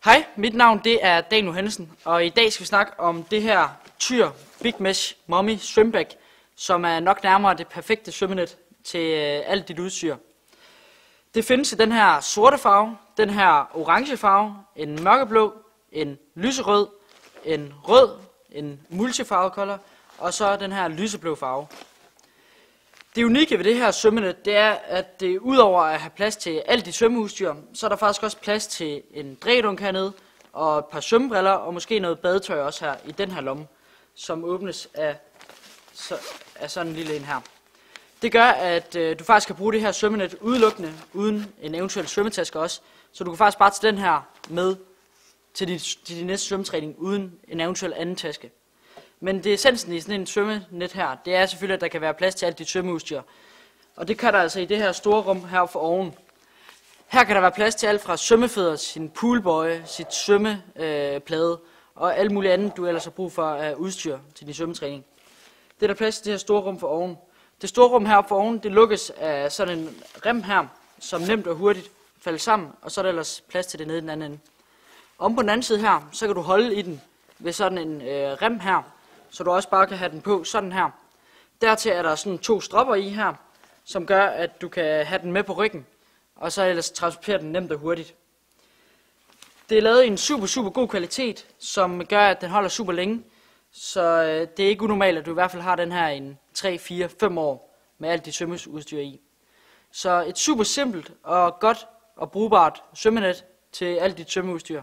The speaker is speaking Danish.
Hej, mit navn det er Daniel Hansen, og i dag skal vi snakke om det her Tyr Big Mesh Mommy Swim-Bag, som er nok nærmere det perfekte svømmenet til alt dit udstyr. Det findes i den her sorte farve, den her orange farve, en mørkeblå, en lyserød, en rød, en multifarvet color, og så den her lyseblå farve. Det unikke ved det her svømmenet, det er, at det udover at have plads til alt dit svømmeudstyr, så er der faktisk også plads til en drikkedunk hernede, og et par svømmebriller, og måske noget badetøj også her i den her lomme, som åbnes af sådan en lille en her. Det gør, at du faktisk kan bruge det her svømmenet udelukkende, uden en eventuel svømmetaske også, så du kan faktisk bare tage den her med til din næste svømmetræning, uden en eventuel anden taske. Men det essensen i sådan en svømmenet her, det er selvfølgelig, at der kan være plads til alt dit svømmeudstyr. Og det kan der altså i det her store rum her for oven. Her kan der være plads til alt fra svømmefødder, sin poolbøje, sit svømmeplade og alt muligt andet, du ellers har brug for af udstyr til din svømmetræning. Det er der plads til det her store rum for oven. Det store rum her for oven, det lukkes af sådan en rem her, som nemt og hurtigt falder sammen, og så er der ellers plads til det nede i den anden ende. Om på den anden side her, så kan du holde i den ved sådan en rem her, så du også bare kan have den på sådan her. Dertil er der sådan 2 stropper i her, som gør, at du kan have den med på ryggen, og så ellers transportere den nemt og hurtigt. Det er lavet i en super god kvalitet, som gør, at den holder super længe, så det er ikke unormalt, at du i hvert fald har den her i 3, 4, 5 år med alt dit svømmeudstyr i. Så et super simpelt og godt og brugbart svømmenet til alt dit svømmeudstyr.